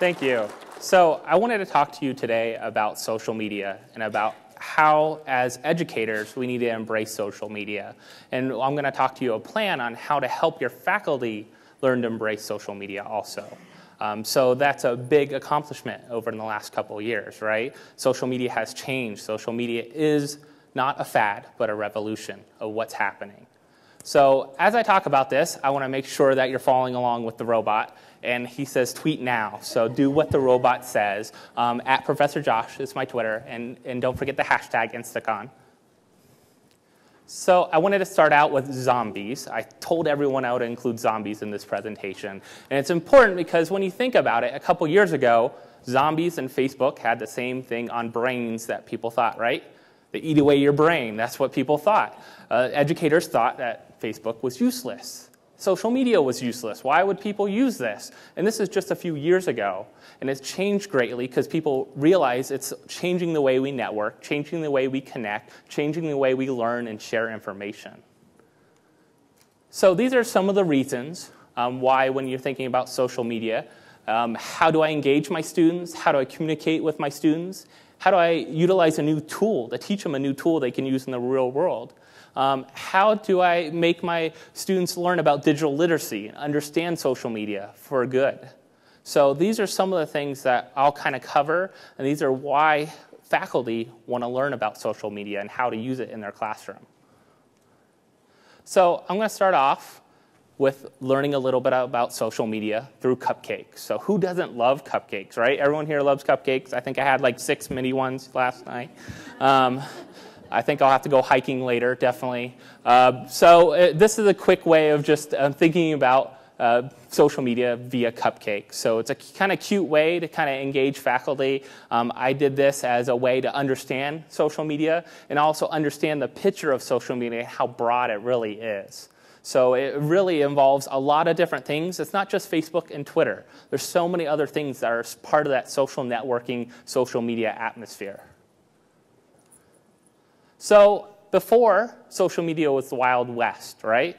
Thank you. So I wanted to talk to you today about social media and about how, as educators, we need to embrace social media. And I'm going to talk to you a plan on how to help your faculty learn to embrace social media also. So that's a big accomplishment over in the last couple of years, right? Social media has changed. Social media is not a fad, but a revolution of what's happening. So as I talk about this, I want to make sure that you're following along with the robot. And he says tweet now. So do what the robot says. At Professor Josh is my Twitter. And don't forget the hashtag InstructureCon. So I wanted to start out with zombies. I told everyone I would include zombies in this presentation. And it's important because when you think about it, a couple years ago, zombies and Facebook had the same thing on brains that people thought, right? They eat away your brain. That's what people thought. Educators thought that Facebook was useless. Social media was useless. Why would people use this? And this is just a few years ago. And it's changed greatly because people realize it's changing the way we network, changing the way we connect, changing the way we learn and share information. So these are some of the reasons why, when you're thinking about social media, how do I engage my students? How do I communicate with my students? How do I utilize a new tool to teach them a new tool they can use in the real world? How do I make my students learn about digital literacy and understand social media for good? So these are some of the things that I'll kind of cover, and these are why faculty want to learn about social media and how to use it in their classroom. So I'm going to start off with learning a little bit about social media through cupcakes. So who doesn't love cupcakes, right? Everyone here loves cupcakes. I think I had like 6 mini ones last night. I think I'll have to go hiking later, definitely. This is a quick way of just thinking about social media via cupcakes. So it's a kind of cute way to kind of engage faculty. I did this as a way to understand social media and also understand the picture of social media, how broad it really is. So it really involves a lot of different things. It's not just Facebook and Twitter. There's so many other things that are part of that social networking, social media atmosphere. So before, social media was the Wild West, right?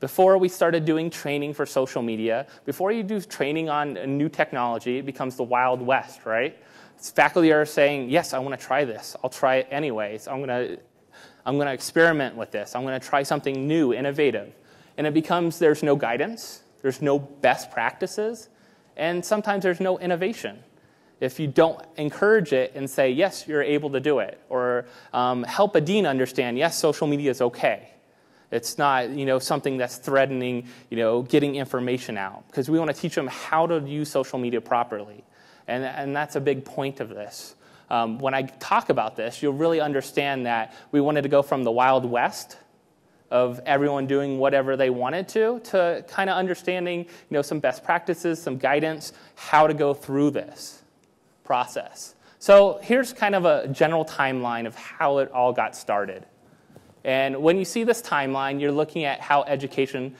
Before we started doing training for social media, before you do training on a new technology, it becomes the Wild West, right? Faculty are saying, yes, I want to try this. I'll try it anyways. I'm going to experiment with this. I'm going to try something new, innovative. And it becomes there's no guidance, there's no best practices, and sometimes there's no innovation. If you don't encourage it and say, yes, you're able to do it, or help a dean understand, yes, social media is okay. It's not, something that's threatening, getting information out, because we want to teach them how to use social media properly. And that's a big point of this. When I talk about this, you'll really understand that we wanted to go from the Wild West of everyone doing whatever they wanted to kind of understanding, some best practices, some guidance, how to go through this process. So here's kind of a general timeline of how it all got started. And when you see this timeline, you're looking at how education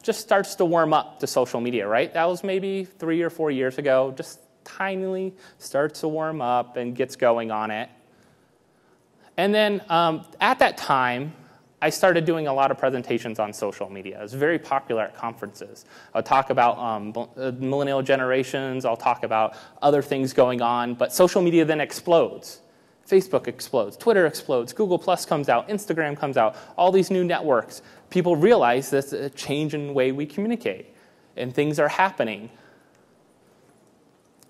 just starts to warm up to social media, right? That was maybe 3 or 4 years ago, just tinily starts to warm up and gets going on it. And then at that time, I started doing a lot of presentations on social media. It was very popular at conferences. I'll talk about millennial generations. I'll talk about other things going on. But social media then explodes. Facebook explodes. Twitter explodes. Google Plus comes out. Instagram comes out. All these new networks. People realize there's a change in the way we communicate. And things are happening.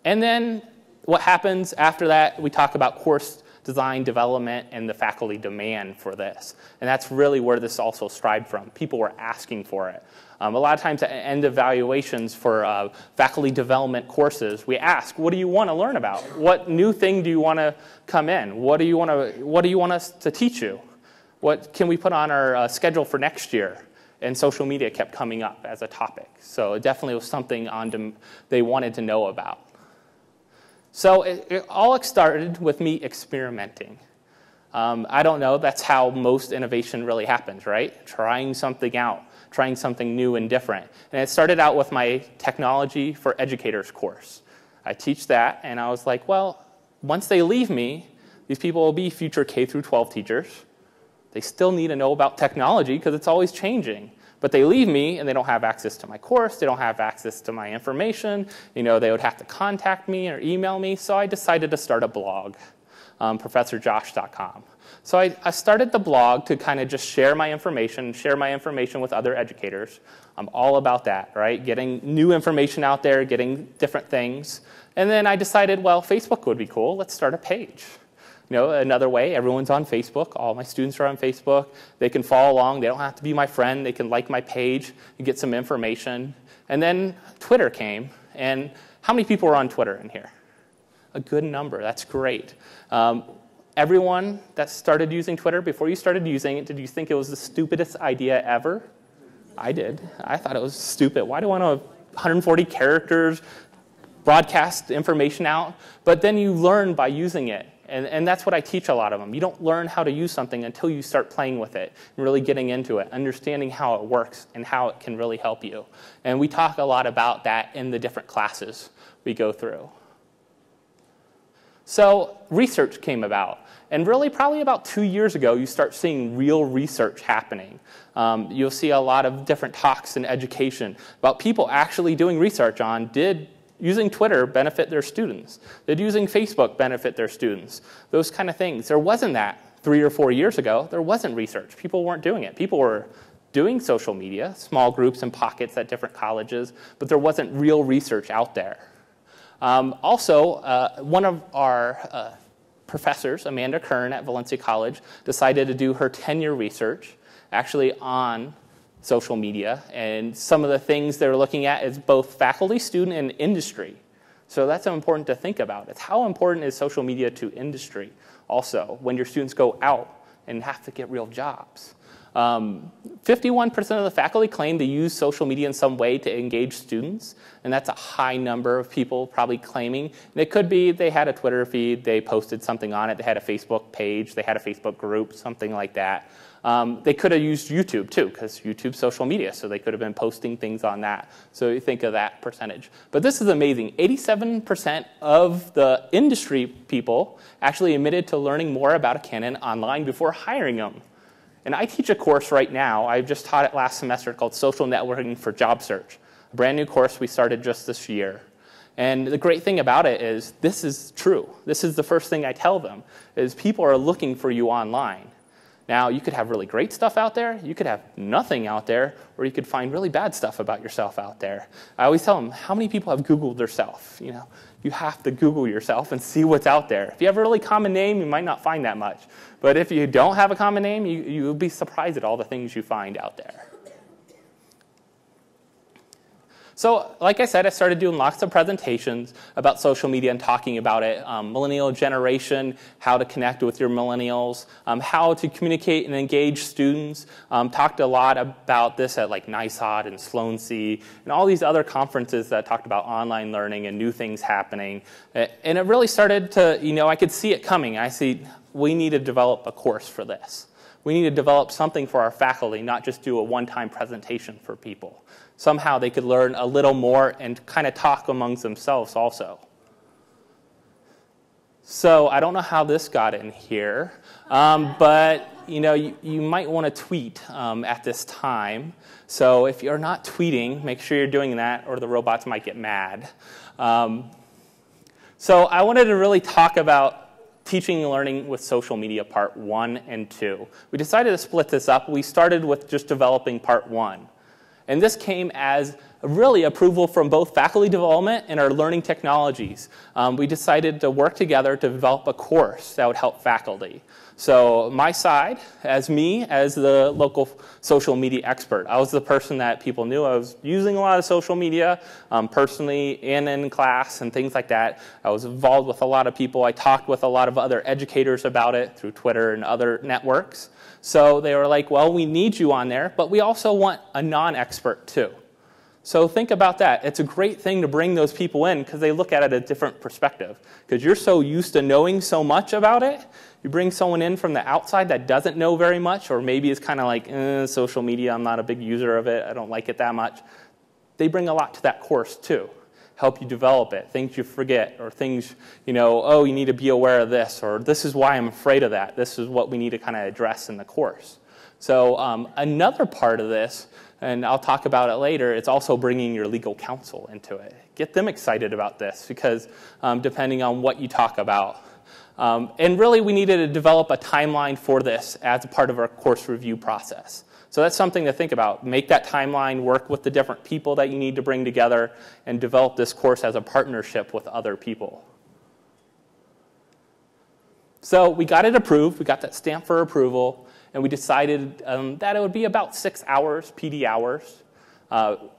And then what happens after that, we talk about course design, development, and the faculty demand for this. And that's really where this also strived from. People were asking for it. A lot of times at end evaluations for faculty development courses, we ask, what do you want to learn about? What new thing do you want to come in? What do you want us to teach you? What can we put on our schedule for next year? And social media kept coming up as a topic. So it definitely was something they wanted to know about. So it all started with me experimenting. I don't know, that's how most innovation really happens, right? Trying something out, trying something new and different. And it started out with my Technology for Educators course. I teach that, and I was like, well, once they leave me, these people will be future K through 12 teachers. They still need to know about technology because it's always changing. But they leave me, and they don't have access to my course. They don't have access to my information. They would have to contact me or email me. So I decided to start a blog, ProfessorJosh.com. So I started the blog to kind of just share my information with other educators. I'm all about that, right? Getting new information out there, getting different things. And then I decided, well, Facebook would be cool. Let's start a page. Another way, everyone's on Facebook. All my students are on Facebook. They can follow along. They don't have to be my friend. They can like my page and get some information. And then Twitter came. And how many people are on Twitter in here? A good number. That's great. Everyone that started using Twitter, before you started using it, did you think it was the stupidest idea ever? I did. I thought it was stupid. Why do I want 140 characters, broadcast information out? But then you learn by using it. And that's what I teach a lot of them. You don't learn how to use something until you start playing with it and really getting into it, understanding how it works and how it can really help you. And we talk a lot about that in the different classes we go through. So research came about. And really, probably about 2 years ago, you start seeing real research happening. You'll see a lot of different talks in education about people actually doing research on, did using Twitter benefit their students? Did using Facebook benefit their students? Those kind of things. There wasn't that 3 or 4 years ago. There wasn't research. People weren't doing it. People were doing social media, small groups and pockets at different colleges, but there wasn't real research out there. Also, one of our professors, Amanda Kern at Valencia College, decided to do her tenure research actually on social media. And some of the things they're looking at is both faculty, student, and industry. So that's important to think about. It's how important is social media to industry also when your students go out and have to get real jobs. 51% of the faculty claim to use social media in some way to engage students, and that's a high number of people probably claiming. And it could be they had a Twitter feed, they posted something on it, they had a Facebook page, they had a Facebook group, something like that. They could have used YouTube too, because YouTube's social media, so they could have been posting things on that. So you think of that percentage. But this is amazing. 87% of the industry people actually admitted to learning more about a candidate online before hiring them. And I teach a course right now, I just taught it last semester, called Social Networking for Job Search. A brand new course we started just this year. And the great thing about it is this is true. This is the first thing I tell them, is people are looking for you online. Now, you could have really great stuff out there, you could have nothing out there, or you could find really bad stuff about yourself out there. I always tell them, how many people have Googled themselves? You have to Google yourself and see what's out there. If you have a really common name, you might not find that much. But if you don't have a common name, you'll be surprised at all the things you find out there. So, like I said, I started doing lots of presentations about social media and talking about it. Millennial generation, how to connect with your millennials, how to communicate and engage students. Talked a lot about this at like NISOD and Sloan C and all these other conferences that talked about online learning and new things happening. And it really started to, I could see it coming. I see we need to develop a course for this. We need to develop something for our faculty, not just do a one-time presentation for people. Somehow they could learn a little more and kind of talk amongst themselves also. So I don't know how this got in here, but you might want to tweet at this time. So if you're not tweeting, make sure you're doing that, or the robots might get mad. So I wanted to really talk about teaching and learning with social media part 1 and 2. We decided to split this up. We started with just developing part 1. And this came as really approval from both faculty development and our learning technologies. We decided to work together to develop a course that would help faculty. So my side, as me, as the local social media expert, I was the person that people knew I was using a lot of social media personally and in class and things like that. I was involved with a lot of people. I talked with a lot of other educators about it through Twitter and other networks. So they were like, well, we need you on there, but we also want a non-expert too. So think about that. It's a great thing to bring those people in because they look at it a different perspective. Because you're so used to knowing so much about it, you bring someone in from the outside that doesn't know very much, or maybe is kind of like, social media, I'm not a big user of it, I don't like it that much. They bring a lot to that course too. Help you develop it, things you forget, or things, oh, you need to be aware of this, or this is why I'm afraid of that. This is what we need to kind of address in the course. So another part of this and I'll talk about it later, it's also bringing your legal counsel into it. Get them excited about this because depending on what you talk about. And really, we needed to develop a timeline for this as a part of our course review process. So that's something to think about. Make that timeline, work with the different people that you need to bring together, and develop this course as a partnership with other people. So we got it approved. We got that stamp for approval. And we decided that it would be about 6 hours, PD hours.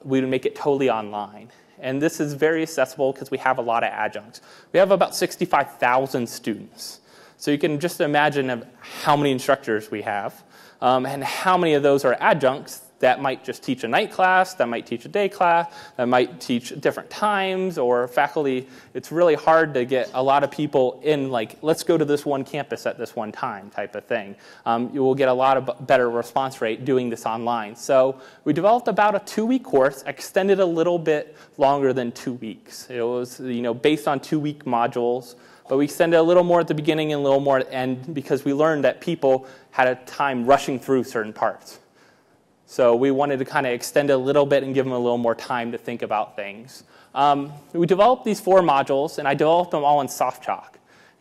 We would make it totally online. And this is very accessible because we have a lot of adjuncts. We have about 65,000 students. So you can just imagine how many instructors we have and how many of those are adjuncts that might just teach a night class, that might teach a day class, that might teach different times, or faculty. It's really hard to get a lot of people in, like, let's go to this one campus at this one time type of thing. You will get a lot of better response rate doing this online. So we developed about a 2-week course, extended a little bit longer than 2 weeks. It was, based on 2-week modules. But we extended a little more at the beginning and a little more at the end because we learned that people had a time rushing through certain parts. So we wanted to kind of extend it a little bit and give them a little more time to think about things. We developed these 4 modules, and I developed them all in SoftChalk.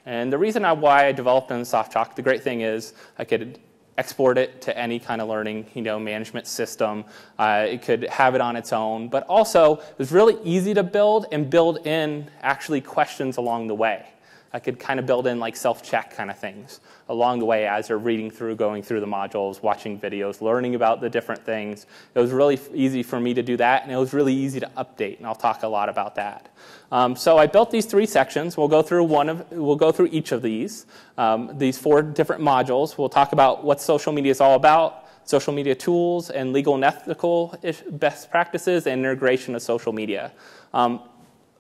And the reason why I developed them in SoftChalk, the great thing is I could export it to any kind of learning management system. It could have it on its own. But also, it was really easy to build and build in actually questions along the way. I could kind of build in like self-check kind of things along the way as you're reading through, going through the modules, watching videos, learning about the different things. It was really easy for me to do that, and it was really easy to update, and I'll talk a lot about that. So I built these 3 sections. We'll go through each of these 4 different modules. We'll talk about what social media is all about, social media tools, and legal and ethical best practices, and integration of social media.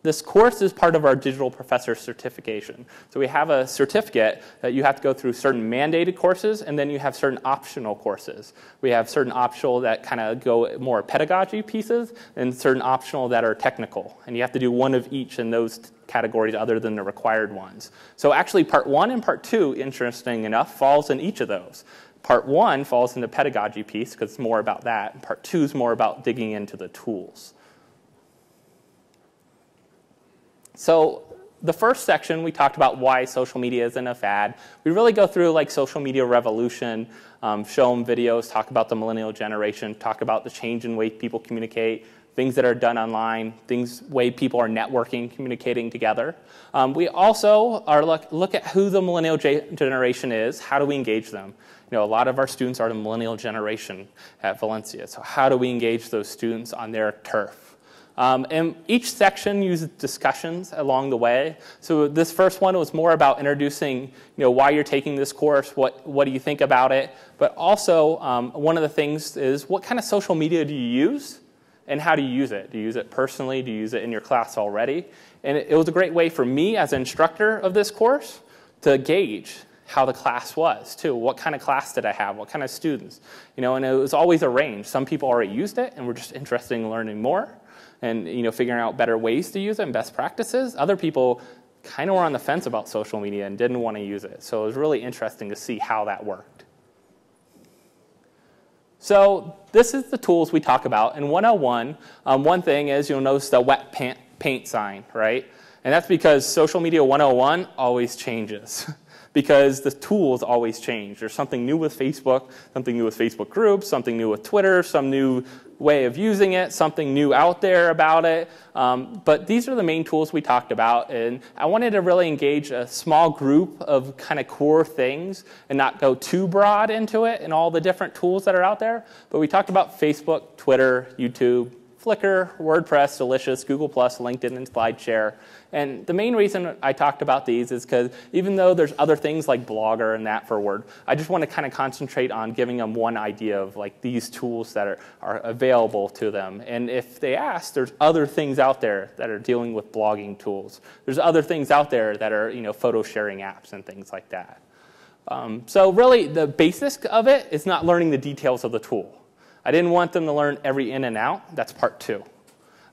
This course is part of our digital professor certification. So we have a certificate that you have to go through certain mandated courses, and then you have certain optional courses. We have certain optional that kind of go more pedagogy pieces, and certain optional that are technical. And you have to do one of each in those categories other than the required ones. So actually part 1 and part 2, interesting enough, falls in each of those. Part 1 falls in the pedagogy piece because it's more about that. And part 2 is more about digging into the tools. So the first section, we talked about why social media isn't a fad. We really go through like social media revolution, show them videos, talk about the millennial generation, talk about the change in way people communicate, things that are done online, way people are networking, communicating together. We also are look at who the millennial generation is. How do we engage them? A lot of our students are the millennial generation at Valencia. So how do we engage those students on their turf? And each section uses discussions along the way. So this first one was more about introducing, why you're taking this course, what do you think about it, but also one of the things is what kind of social media do you use and how do you use it? Do you use it personally? Do you use it in your class already? And it was a great way for me as an instructor of this course to gauge how the class was, too. What kind of class did I have? What kind of students? And it was always a range. Some people already used it and were just interested in learning more and figuring out better ways to use it and best practices. Other people kind of were on the fence about social media and didn't want to use it. So it was really interesting to see how that worked. So this is the tools we talk about. In 101, one thing is you'll notice the wet paint sign, right? And that's because social media 101 always changes. Because the tools always change. There's something new with Facebook, something new with Facebook groups, something new with Twitter, some new way of using it, something new out there about it. But these are the main tools we talked about. And I wanted to really engage a small group of kind of core things and not go too broad into it and all the different tools that are out there. But we talked about Facebook, Twitter, YouTube, Flickr, WordPress, Delicious, Google+, LinkedIn, and SlideShare. And the main reason I talked about these is because even though there's other things like Blogger and that for Word, I just want to kind of concentrate on giving them one idea of like these tools that are available to them. And if they ask, there's other things out there that are dealing with blogging tools. There's other things out there that are photo sharing apps and things like that. So really the basics of it is not learning the details of the tool. I didn't want them to learn every in and out. That's part 2.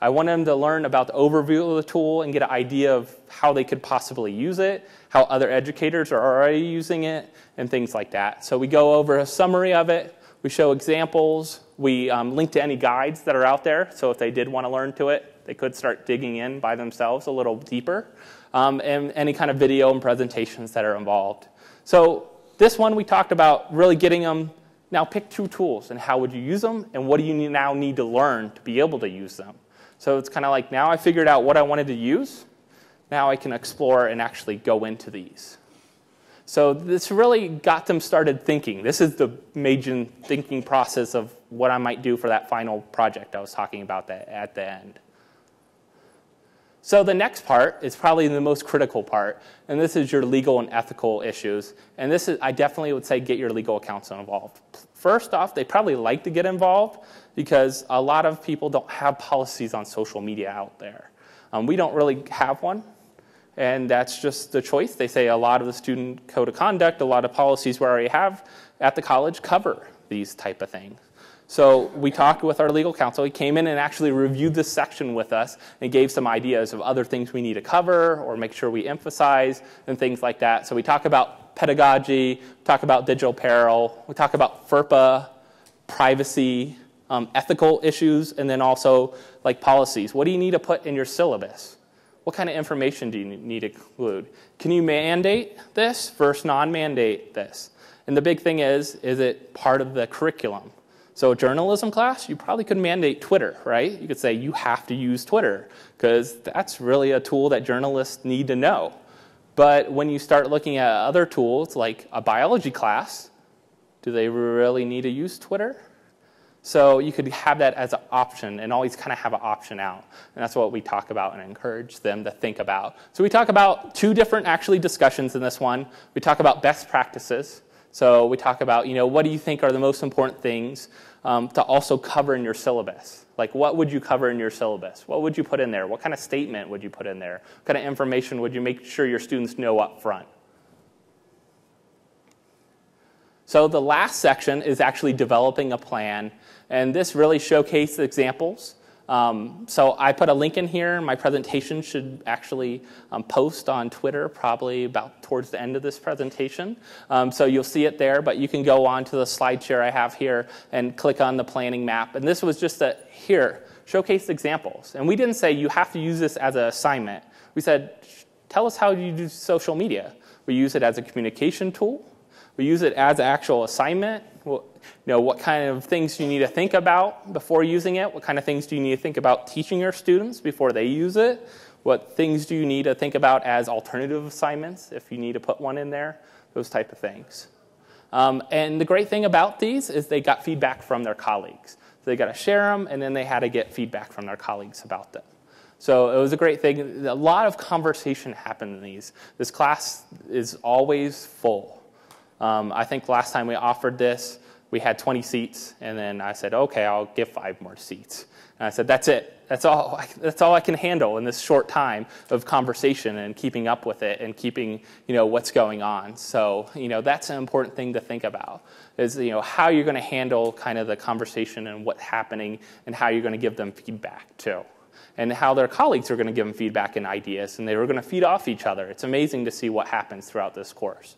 I wanted them to learn about the overview of the tool and get an idea of how they could possibly use it, how other educators are already using it, and things like that. So we go over a summary of it. We show examples. We link to any guides that are out there. So if they did want to learn to it, they could start digging in by themselves a little deeper. And any kind of video and presentations that are involved. So this one we talked about really getting them, now pick 2 tools and how would you use them and what do you now need to learn to be able to use them. So it's kind of like now I figured out what I wanted to use. Now I can explore and actually go into these. So this really got them started thinking. This is the major thinking process of what I might do for that final project I was talking about at the end. So the next part is probably the most critical part, and this is your legal and ethical issues. And this is, I definitely would say, get your legal counsel involved. First off, they probably like to get involved because a lot of people don't have policies on social media out there. We don't really have one, and that's just the choice. They say a lot of the student code of conduct, a lot of policies we already have at the college cover these type of things. So we talked with our legal counsel. He came in and actually reviewed this section with us and gave some ideas of other things we need to cover or make sure we emphasize and things like that. So we talk about pedagogy, talk about digital peril, we talk about FERPA, privacy, ethical issues, and then also like policies. What do you need to put in your syllabus? What kind of information do you need to include? Can you mandate this versus non-mandate this? And the big thing is it part of the curriculum? So a journalism class, you probably could mandate Twitter, right? You could say you have to use Twitter because that's really a tool that journalists need to know. But when you start looking at other tools like a biology class, do they really need to use Twitter? So you could have that as an option and always kind of have an option out. And that's what we talk about and encourage them to think about. So we talk about 2 different actually discussions in this one. We talk about best practices. So we talk about, what do you think are the most important things to also cover in your syllabus? Like, what would you cover in your syllabus? What would you put in there? What kind of statement would you put in there? What kind of information would you make sure your students know up front? So the last section is actually developing a plan, and this really showcases examples. So I put a link in here. My presentation should actually post on Twitter probably about towards the end of this presentation. So you'll see it there, but you can go on to the slide share I have here and click on the planning map. And this was just showcase examples. And we didn't say you have to use this as an assignment. We said, tell us how you do social media. We use it as a communication tool. We use it as an actual assignment. What kind of things you need to think about before using it? What kind of things do you need to think about teaching your students before they use it? What things do you need to think about as alternative assignments if you need to put one in there? Those type of things. And the great thing about these is they got feedback from their colleagues. So they got to share them, and then they had to get feedback from their colleagues about them. So it was a great thing. A lot of conversation happened in these. This class is always full. I think last time we offered this, we had 20 seats, and then I said, okay, I'll give 5 more seats. And I said, that's it. That's all I can handle in this short time of conversation and keeping up with it and keeping, what's going on. So, that's an important thing to think about is, how you're going to handle kind of the conversation and what's happening and how you're going to give them feedback too. And how their colleagues are going to give them feedback and ideas, and they were going to feed off each other. It's amazing to see what happens throughout this course.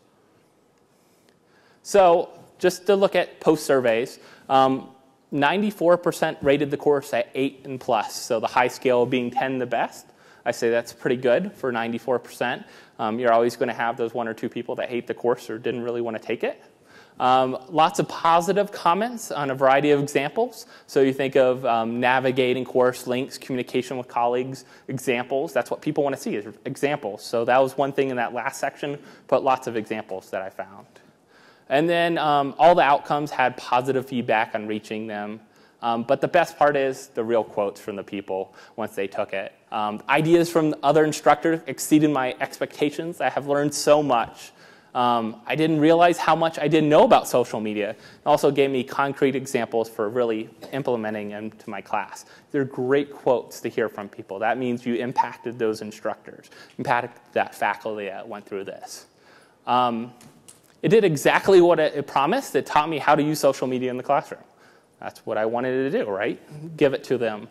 So just to look at post-surveys, 94% rated the course at 8 and plus, so the high scale being 10 the best. I say that's pretty good for 94%. You're always going to have those 1 or 2 people that hate the course or didn't really want to take it. Lots of positive comments on a variety of examples. So you think of navigating course links, communication with colleagues, examples. That's what people want to see is examples. So that was one thing in that last section, but lots of examples that I found. And then all the outcomes had positive feedback on reaching them. But the best part is the real quotes from the people once they took it. Ideas from other instructors exceeded my expectations. I have learned so much. I didn't realize how much I didn't know about social media. It also gave me concrete examples for really implementing into my class. They're great quotes to hear from people. That means you impacted those instructors, impacted that faculty that went through this. It did exactly what it promised. It taught me how to use social media in the classroom. That's what I wanted to do, right? Give it to them.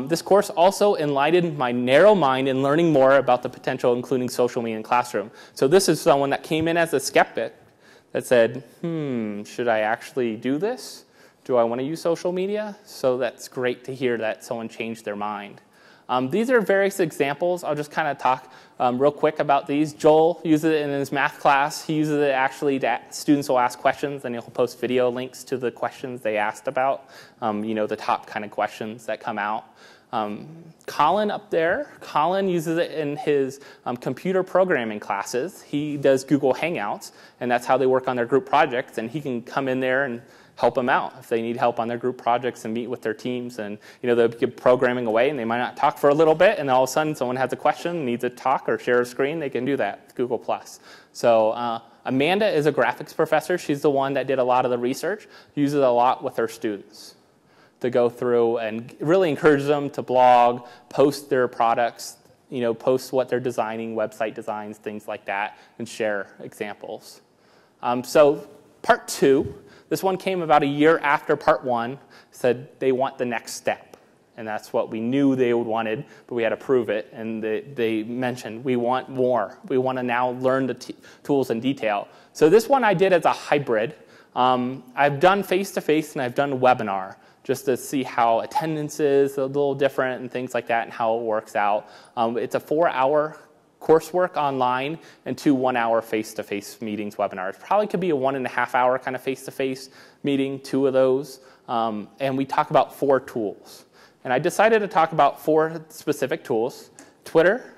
This course also enlightened my narrow mind in learning more about the potential including social media in classroom. So this is someone that came in as a skeptic that said, should I actually do this? Do I want to use social media? So that's great to hear that someone changed their mind. These are various examples. I'll just kind of talk real quick about these. Joel uses it in his math class. He uses it actually that students will ask questions, and he'll post video links to the questions they asked about, the top kind of questions that come out. Colin up there, Colin uses it in his computer programming classes. He does Google Hangouts, and that's how they work on their group projects, and he can come in there and help them out if they need help on their group projects and meet with their teams. And they'll get programming away, and they might not talk for a little bit, and all of a sudden someone has a question, needs to talk or share a screen, they can do that with Google+. So Amanda is a graphics professor. She's the one that did a lot of the research, uses it a lot with her students to go through and really encourage them to blog, post their products, post what they're designing, website designs, things like that, and share examples. So part 2, this one came about a year after part 1, said they want the next step. And that's what we knew they wanted, but we had to prove it. And they mentioned, we want more. We want to now learn the tools in detail. So this one I did as a hybrid. I've done face-to-face and I've done webinar, just to see how attendance is a little different and things like that and how it works out. It's a 4-hour coursework online and 2 1-hour face-to-face meetings, webinars. Probably could be a 1.5-hour kind of face-to-face meeting, 2 of those. And we talk about 4 tools. And I decided to talk about 4 specific tools: Twitter,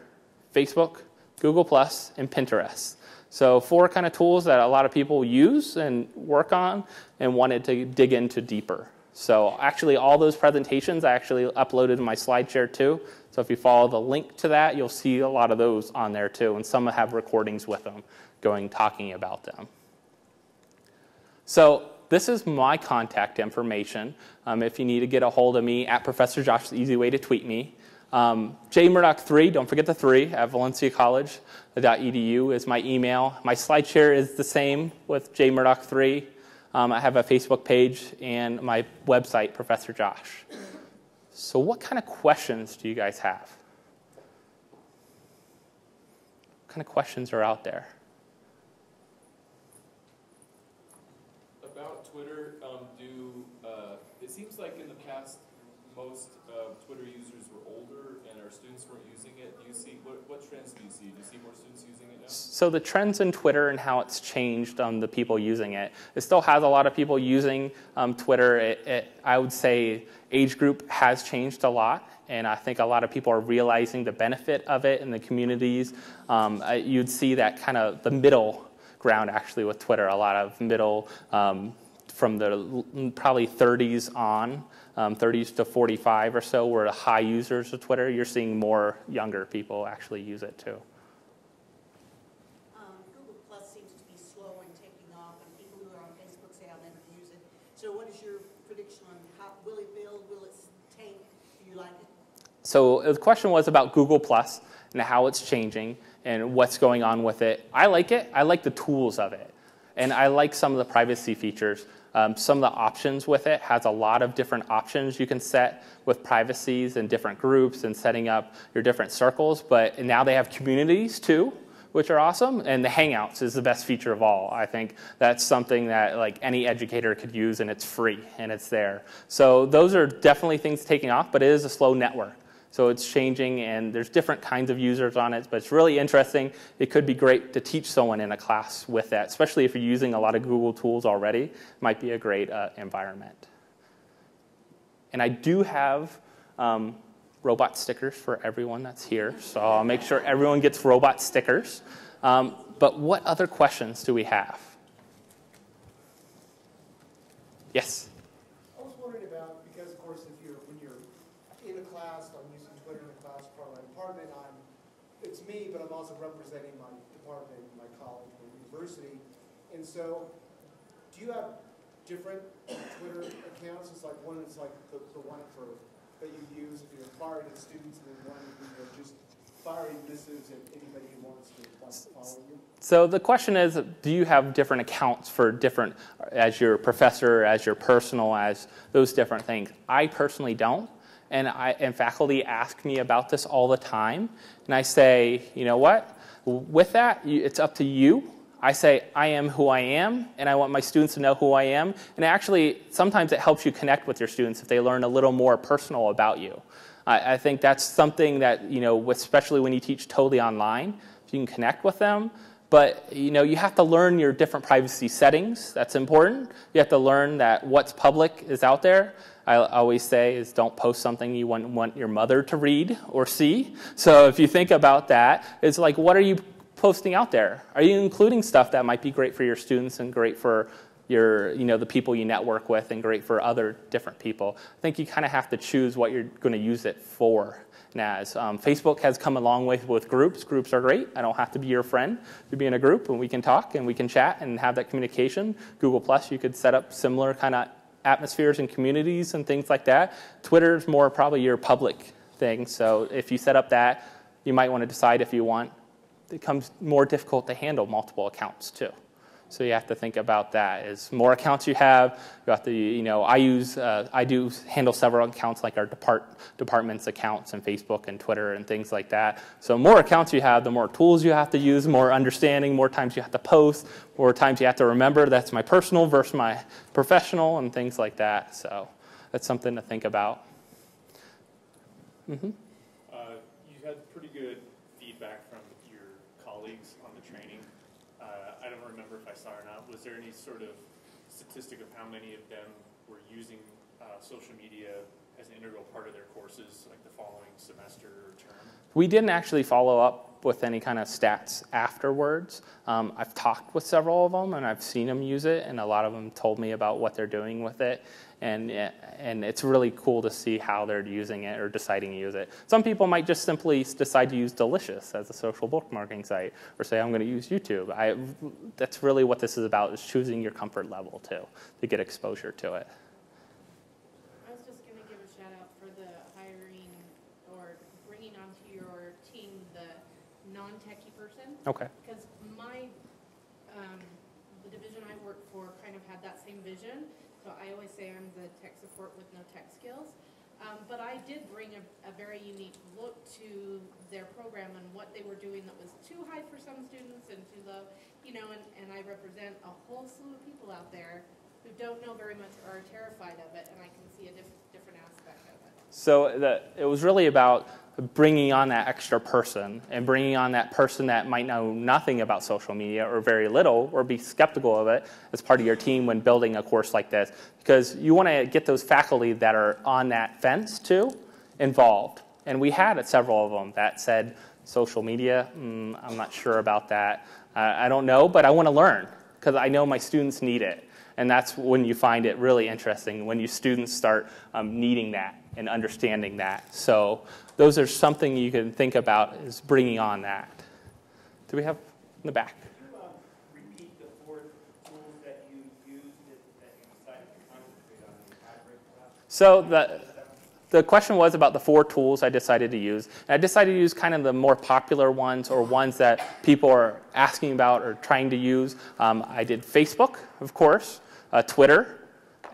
Facebook, Google+, and Pinterest. So 4 kind of tools that a lot of people use and work on and wanted to dig into deeper. So actually all those presentations I actually uploaded in my SlideShare too. So if you follow the link to that, you'll see a lot of those on there too. And some have recordings with them talking about them. So this is my contact information. If you need to get a hold of me, at Professor Josh is the easy way to tweet me. jmurdock3, don't forget the 3, at valenciacollege.edu is my email. My SlideShare is the same with jmurdock3. I have a Facebook page and my website, Professor Josh. So what kind of questions do you guys have? What kind of questions are out there? About Twitter, it seems like in the past most Twitter users were older and our students weren't using it. Do you see, what trends do you see? Do you see more students using it now? So the trends in Twitter and how it's changed on the people using it. It still has a lot of people using Twitter. I would say age group has changed a lot, and I think a lot of people are realizing the benefit of it in the communities. You'd see that kind of the middle ground actually with Twitter, a lot of middle from the probably 30s on. 30s to 45 or so were the high users of Twitter. You're seeing more younger people actually use it too. Google Plus seems to be slow in taking off, and people who are on Facebook say I'll never use it. So what is your prediction on how will it build? Will it tank? Do you like it? So the question was about Google Plus and how it's changing and what's going on with it. I like it. I like the tools of it. And I like some of the privacy features. Some of the options with it has a lot of different options you can set with privacies and different groups and setting up your different circles. But now they have communities too, which are awesome. And the Hangouts is the best feature of all. I think that's something that like any educator could use, and it's free and it's there. So those are definitely things taking off, but it is a slow network. So it's changing, and there's different kinds of users on it, but it's really interesting. It could be great to teach someone in a class with that, especially if you're using a lot of Google tools already. It might be a great environment. And I do have robot stickers for everyone that's here, so I'll make sure everyone gets robot stickers. But what other questions do we have? Yes? I was wondering about, because of course when you're in a class, I'm using Twitter in a class part of my department, it's me, but I'm also representing my department, my college, my university. And so, do you have different Twitter accounts? It's like one that's like the one that you use if you're firing at students, and then one where you're just firing missives at anybody who wants to follow you? So the question is, do you have different accounts for different, as your professor, as your personal, as those different things? I personally don't. And faculty ask me about this all the time. And I say, you know what? With that, it's up to you. I say, I am who I am, and I want my students to know who I am. And actually, sometimes it helps you connect with your students if they learn a little more personal about you. I think that's something that, especially when you teach totally online, if you can connect with them. But, you have to learn your different privacy settings. That's important. You have to learn that what's public is out there. I always say is don't post something you want your mother to read or see. So if you think about that, it's like, what are you posting out there? Are you including stuff that might be great for your students and great for your, the people you network with and great for other different people? I think you kind of have to choose what you're going to use it for. And as Facebook has come a long way with groups. Groups are great. I don't have to be your friend to be in a group, and we can talk and we can chat and have that communication. Google Plus, you could set up similar kind of atmospheres and communities and things like that. Twitter is more probably your public thing. So if you set up that, you might want to decide if you want. It becomes more difficult to handle multiple accounts too. So you have to think about that. As more accounts you have to, I do handle several accounts like our department's accounts and Facebook and Twitter and things like that. So more accounts you have, the more tools you have to use, more understanding, more times you have to post, more times you have to remember that's my personal versus my professional and things like that. So that's something to think about. Mm-hmm. You had pretty good feedback from your colleagues on the training. I don't remember if I saw or not. Was there any sort of statistic of how many of them were using social media as an integral part of their courses, like the following semester or term? We didn't actually follow up with any kind of stats afterwards. I've talked with several of them, and I've seen them use it, and a lot of them told me about what they're doing with it. And it's really cool to see how they're using it or deciding to use it. Some people might just simply decide to use Delicious as a social bookmarking site, or say, I'm going to use YouTube. That's really what this is about, is choosing your comfort level, too, to get exposure to it. I was just going to give a shout out for the hiring or bringing onto your team the non-techie person. Okay. Because the division I work for kind of had that same vision. So I always say I'm the tech support with no tech skills. But I did bring a very unique look to their program and what they were doing that was too high for some students and too low, and I represent a whole slew of people out there who don't know very much or are terrified of it, and I can see a different aspect of it. So it was really about bringing on that extra person and bringing on that person that might know nothing about social media or very little or be skeptical of it as part of your team when building a course like this. Because you want to get those faculty that are on that fence too involved. And we had several of them that said, social media, I'm not sure about that. I don't know, but I want to learn because I know my students need it. And that's when you find it really interesting, when your students start needing that and understanding that. So those are something you can think about, is bringing on that. Do we have in the back? Could you repeat the 4 tools that you used that you decided to concentrate on in the hybrid class? So the question was about the 4 tools I decided to use. And I decided to use kind of the more popular ones or ones that people are asking about or trying to use. I did Facebook, of course, Twitter,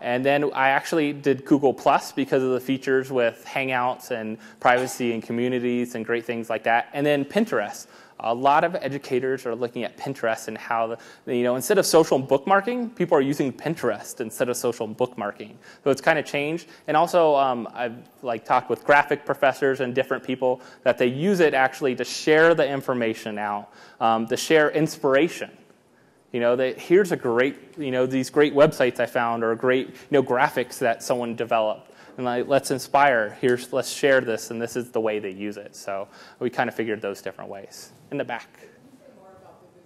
and then I actually did Google Plus because of the features with Hangouts and privacy and communities and great things like that. And then Pinterest. A lot of educators are looking at Pinterest and how, instead of social bookmarking, people are using Pinterest instead of social bookmarking. So it's kind of changed. And also, I've talked with graphic professors and different people that they use it actually to share the information out, to share inspiration. Here's a great, these great websites I found, or great, graphics that someone developed. And let's inspire. Let's share this, and this is the way they use it. So we kind of figured those different ways. In the back. Can you say more about the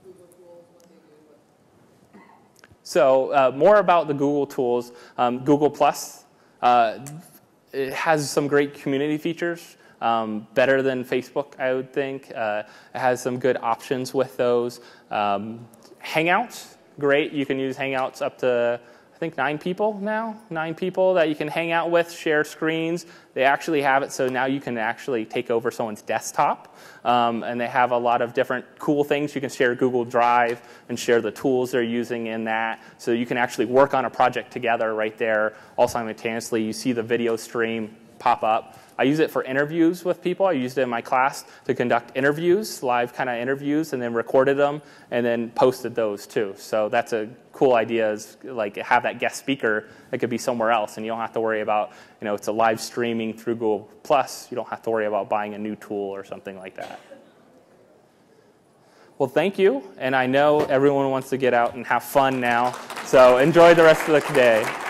Google tools, what they do? So more about the Google tools. Google Plus, it has some great community features. Better than Facebook, I would think. It has some good options with those. Hangouts, great. You can use Hangouts up to, I think, 9 people now. 9 people that you can hang out with, share screens. They actually have it so now you can actually take over someone's desktop. And they have a lot of different cool things. You can share Google Drive and share the tools they're using in that. So you can actually work on a project together right there. All simultaneously, you see the video stream pop up. I use it for interviews with people. I used it in my class to conduct interviews, live kind of interviews, and then recorded them and then posted those too. So that's a cool idea, is like have that guest speaker that could be somewhere else, and you don't have to worry about, it's a live streaming through Google Plus. You don't have to worry about buying a new tool or something like that. Well, thank you, and I know everyone wants to get out and have fun now, so enjoy the rest of the day.